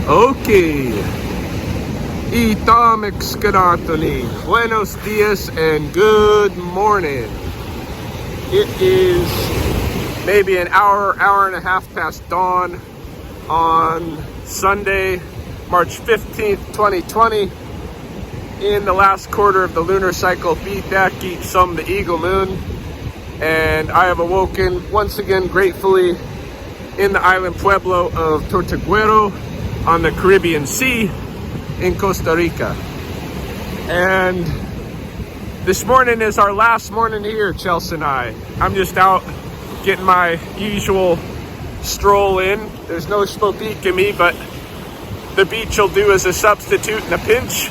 Okay. Itamix Kanatoni. Buenos dias and good morning. It is maybe an hour and a half past dawn on Sunday, March 15th, 2020. In the last quarter of the lunar cycle, Pitaki Sum the Eagle Moon. And I have awoken once again gratefully in the island pueblo of Tortuguero on the Caribbean Sea in Costa Rica. And this morning is our last morning here, Chels and I. I'm just out getting my usual stroll in. There's no Spokane in me, but the beach will do as a substitute in a pinch.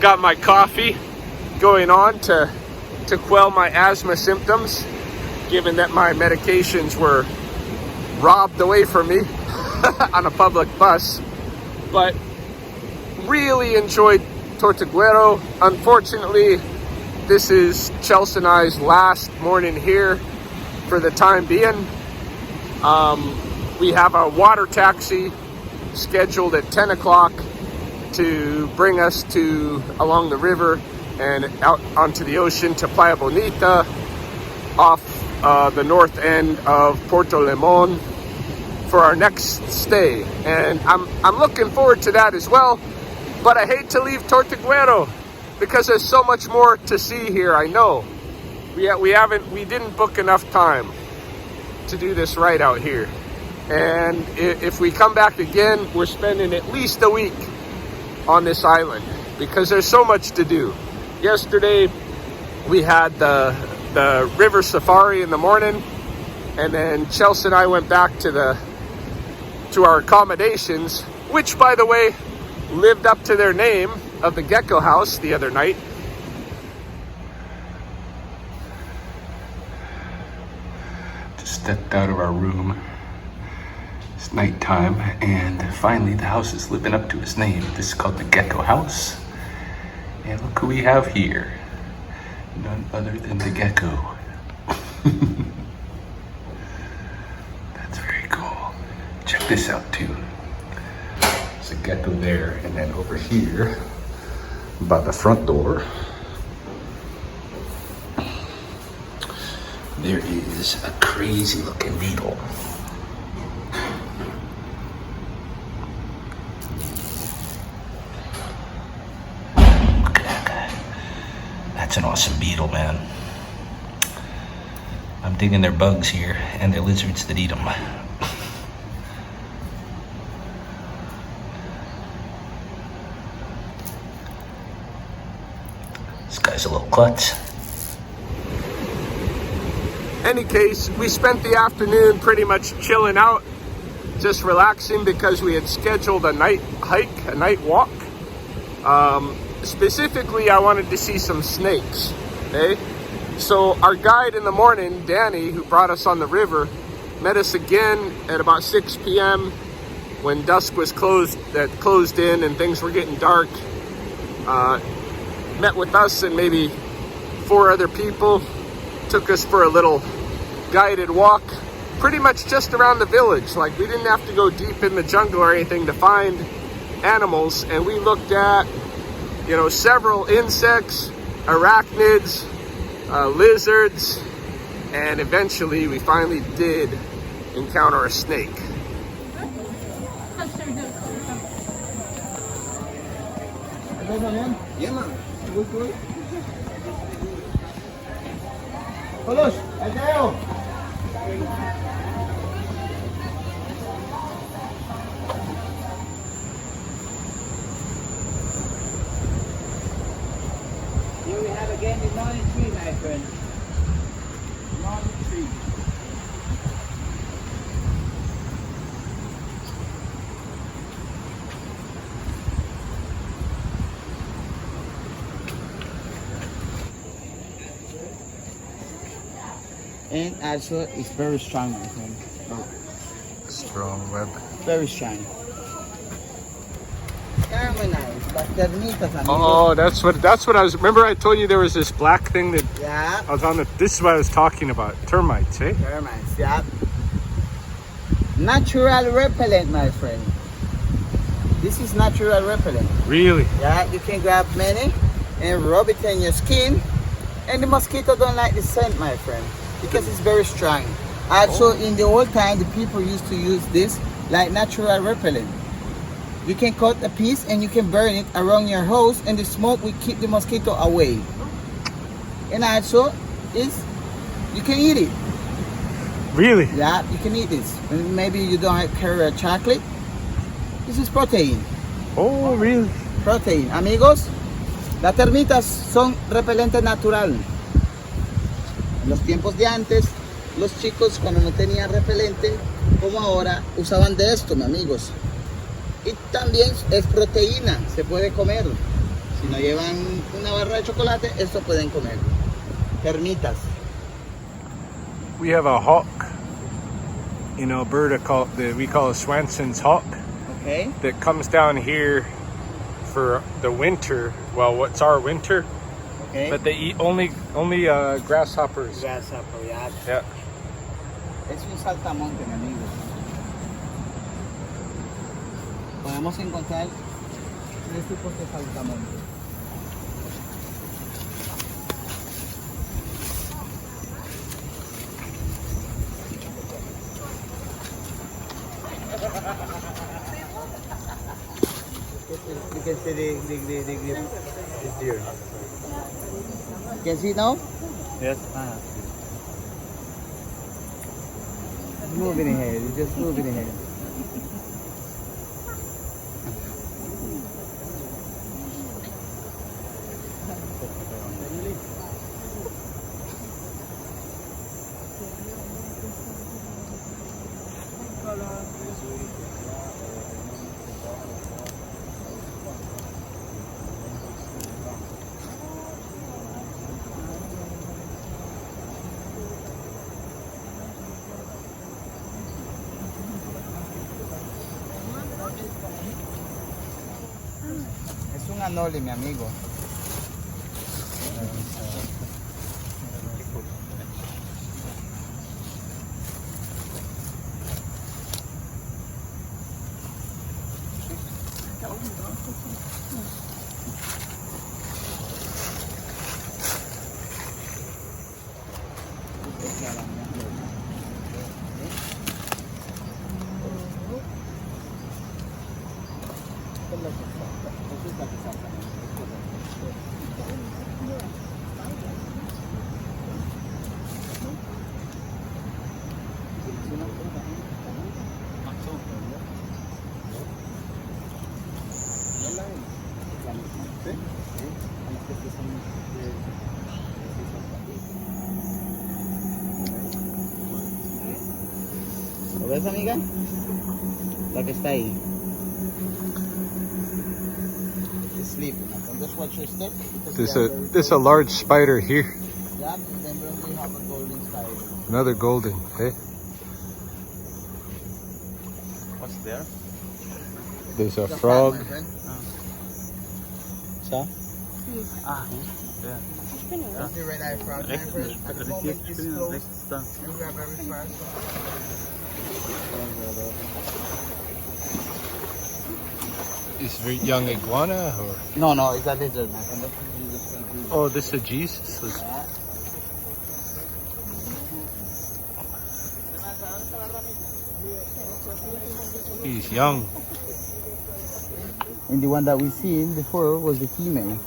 Got my coffee going on to quell my asthma symptoms, given that my medications were robbed away from me on a public bus. But really enjoyed Tortuguero. Unfortunately, this is Chels and I's last morning here for the time being. We have a water taxi scheduled at 10 o'clock to bring us along the river and out onto the ocean to Playa Bonita off the north end of Puerto Limon for our next stay. And I'm looking forward to that as well. But I hate to leave Tortuguero because there's so much more to see here. I know we didn't book enough time to do this right out here. And if we come back again, we're spending at least a week on this island because there's so much to do. Yesterday we had the river safari in the morning, and then Chels and I went back to our accommodations, which, by the way, lived up to their name of the Gecko House the other night. Just stepped out of our room. It's nighttime, and finally the house is living up to its name. This is called the Gecko House. And look who we have here. None other than the gecko. That's very cool. Check this out too. There's a gecko there, and then over here by the front door there is a crazy looking beetle. Look at that guy. That's an awesome beetle, man. I'm digging their bugs here and their lizards that eat them. This guy's a little klutz. Any case, we spent the afternoon pretty much chilling out, just relaxing because we had scheduled a night hike, a night walk. Specifically, I wanted to see some snakes, okay? So our guide in the morning, Danny, who brought us on the river, met us again at about 6 p.m. when dusk was closed in and things were getting dark. Met with us and maybe 4 other people, took us for a little guided walk, pretty much just around the village. Like, we didn't have to go deep in the jungle or anything to find animals, and we looked at, several insects, arachnids, lizards, and eventually we finally did encounter a snake. Yeah, man. Good. Todos, Mateo. Here we have again the morning tree, my friend. Morning tree. And also, it's very strong, my friend. Strong web. Very strong. Caramelized, but termitas. Oh, that's what I was. Remember, I told you there was this black thing that Yeah. I was on the. This is what I was talking about. Termites, eh? Termites, yeah. Natural repellent, my friend. This is natural repellent. Really? Yeah, you can grab many and rub it in your skin. And the mosquito don't like the scent, my friend, because it's very strong. Also, in the old time, the people used to use this like natural repellent. You can cut a piece and you can burn it around your house, and the smoke will keep the mosquito away. And also, you can eat it. Really? Yeah, you can eat this. Maybe you don't carry a chocolate. This is protein. Oh, really? Protein. Amigos, las termitas son repelente natural. En los tiempos de antes, los chicos cuando no tenían repelente, como ahora, usaban de esto, mis amigos. Y también es proteína, se puede comer. Si no llevan una barra de chocolate, esto pueden comer. Termitas. We have a hawk in Alberta we call a Swanson's hawk Okay. that comes down here for the winter. Well, what's our winter? Okay. But they eat only grasshoppers. Grasshopper, yeah. Yeah. Es un saltamonte, mi amigo. Podemos encontrar 3 tipos de saltamonte. You can see the deer. You can see now? Yes. It's moving ahead. It's just moving ahead. Es un anole, mi amigo. ¿Lo ves, amiga? La que está ahí. Sleep. Just watch your step. There's a large spider here. Yeah, and then we have a golden spider. Another golden. Hey. What's there? There's a It's frog. my friend. Yeah. Yeah. That's the red-eye frog, my friend. At the moment, it's closed. And we are very fast. Is it young iguana or? No, it's a lizard, my friend. Oh, this is Jesus. Yeah. He's young. And the one that we seen before was the female.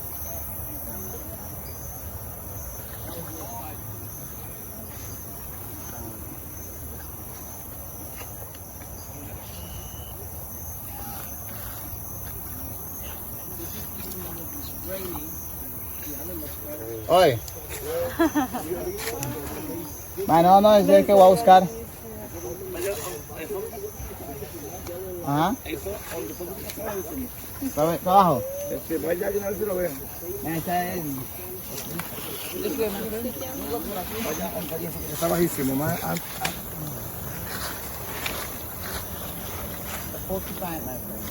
Oye. No, es el que voy a buscar. Ajá. ¿Para abajo? Está bajísimo, más. Porcupine, my friend.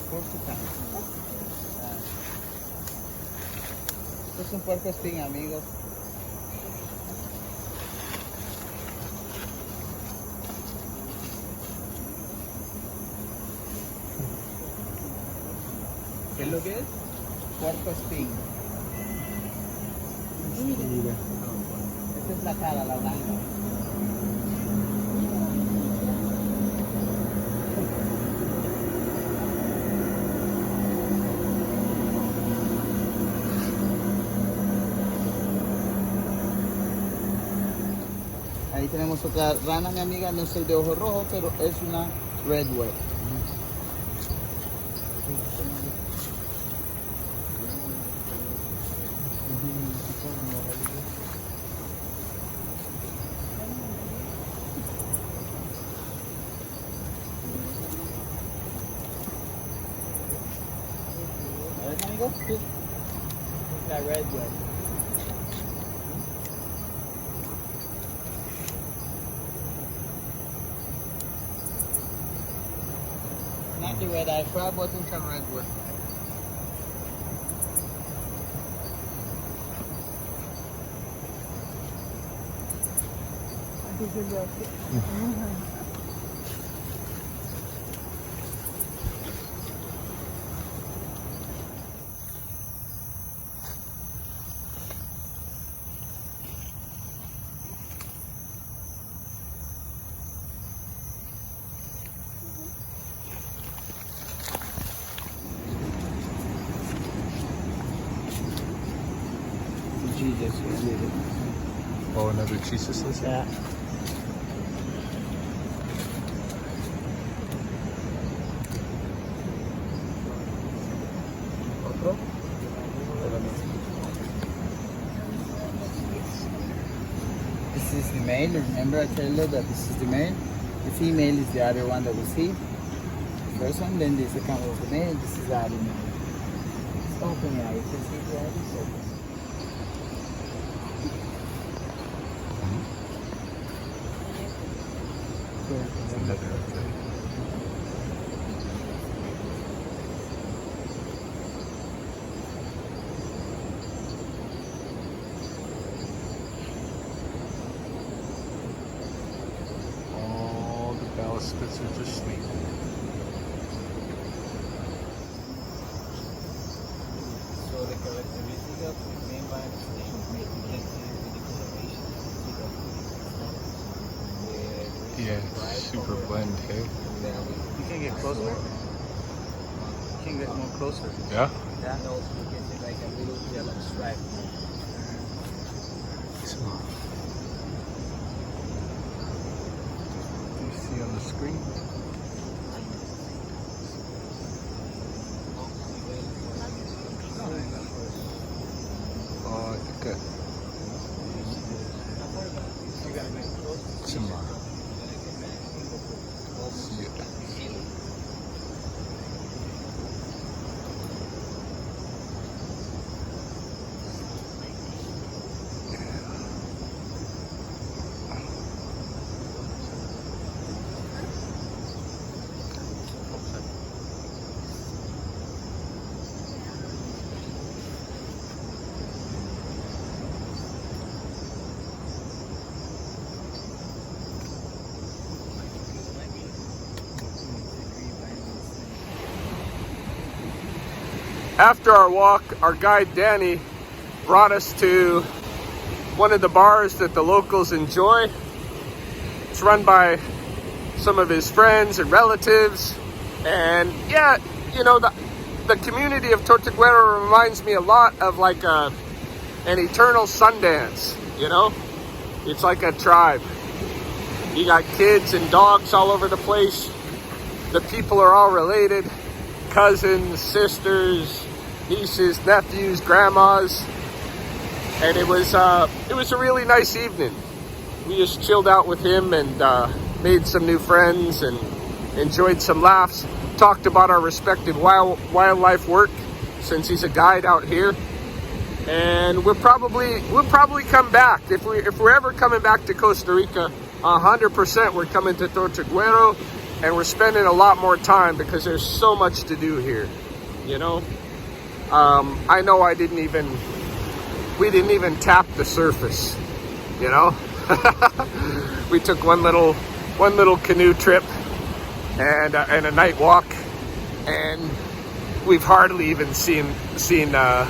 Porcupine. Esto es un puerco espín, amigos. ¿Qué es lo que es? Puerco espín. Esta es la cara, la blanca. Ahí tenemos otra rana, mi amiga, no es el de ojo rojo, pero es una redwood. ¿Ves, amigo? Sí. La redwood. Not the red eye crab, but it's a redwood. Jesus, Oh, another Jesus. yeah. Otro. This is the male. Remember I told you that this is the male. The female is the other one that we see. The first one, then the second was the male. This is the other male. It's open now. You can see the other open. All the baskets are just sleeping. So the characteristic of the main vine stain, you can see the coloration. Yeah, super blend, hey? You can get closer. You can get more closer. Yeah? And also you can see like a little yellow stripe. You see on the screen? Oh, good. After our walk, our guide Danny brought us to one of the bars that the locals enjoy. It's run by some of his friends and relatives. And yeah, you know, the community of Tortuguero reminds me a lot of like an eternal Sundance, you know? It's like a tribe. You got kids and dogs all over the place. The people are all related. Cousins, sisters, nieces, nephews, grandmas. And it was a really nice evening. We just chilled out with him and made some new friends and enjoyed some laughs. Talked about our respective wildlife work since he's a guide out here. And we'll probably come back if we're ever coming back to Costa Rica. 100% we're coming to Tortuguero, and we're spending a lot more time because there's so much to do here. You know, I know we didn't even tap the surface. You know, we took one little canoe trip and a night walk, and we've hardly even seen the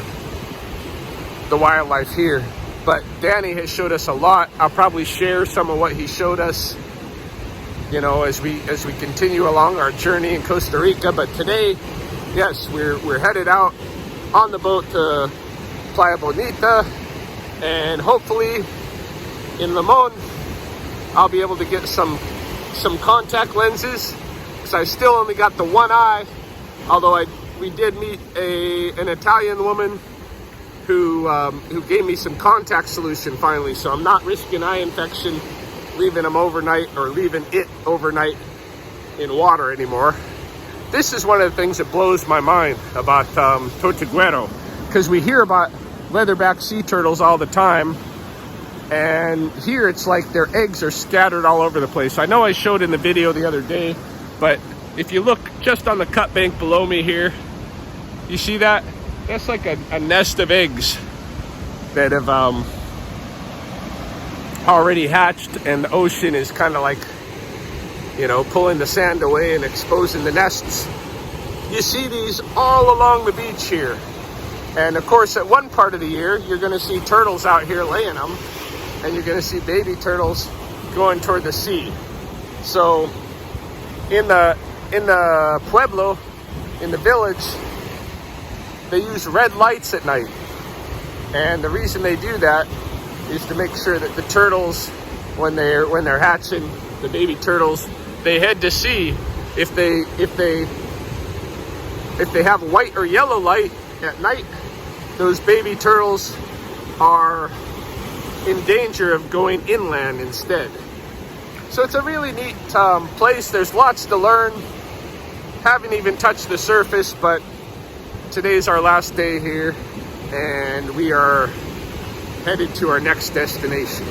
wildlife here. But Danny has showed us a lot. I'll probably share some of what he showed us, you know, as we continue along our journey in Costa Rica. But today, yes, we're headed out on the boat to Playa Bonita, and hopefully in Limon I'll be able to get some contact lenses, because I still only got the one eye, although we did meet an Italian woman who gave me some contact solution finally, so I'm not risking eye infection leaving them overnight, or leaving it overnight in water anymore. This is one of the things that blows my mind about Tortuguero, because we hear about leatherback sea turtles all the time, and here it's like their eggs are scattered all over the place. I know I showed in the video the other day, but if you look just on the cut bank below me here, you see that? That's like a nest of eggs that have already hatched, and the ocean is kind of like, you know, pulling the sand away and exposing the nests. You see these all along the beach here. And of course, at one part of the year, you're going to see turtles out here laying them, and you're going to see baby turtles going toward the sea. So in the pueblo, in the village, they use red lights at night. And the reason they do that is to make sure that the turtles, when they're hatching, the baby turtles, they head to sea. If they have white or yellow light at night, those baby turtles are in danger of going inland instead. So it's a really neat place. There's lots to learn. Haven't even touched the surface, but today's our last day here, and we are headed to our next destination.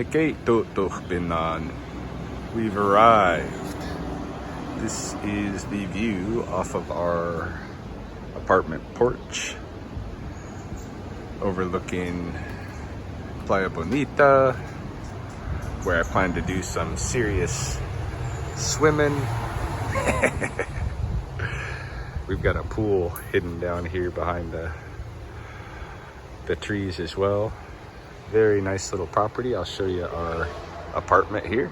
Nikay Tutuh Binan. We've arrived. This is the view off of our apartment porch, overlooking Playa Bonita, where I plan to do some serious swimming. We've got a pool hidden down here behind the trees as well. Very nice little property. I'll show you our apartment here.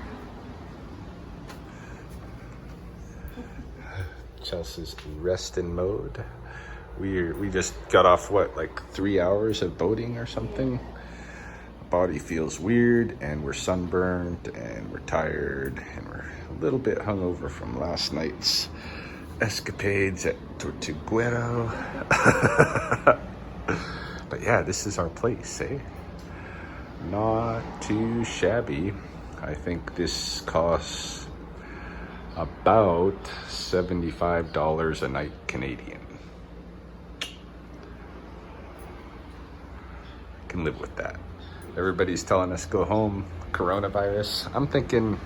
Chelsea's resting mode. We just got off what, like 3 hours of boating or something. Body feels weird and we're sunburned and we're tired and we're a little bit hungover from last night's escapades at Tortuguero. But yeah, this is our place, eh? Not too shabby. I think this costs about $75 a night Canadian. Can live with that. Everybody's telling us go home, coronavirus. I'm thinking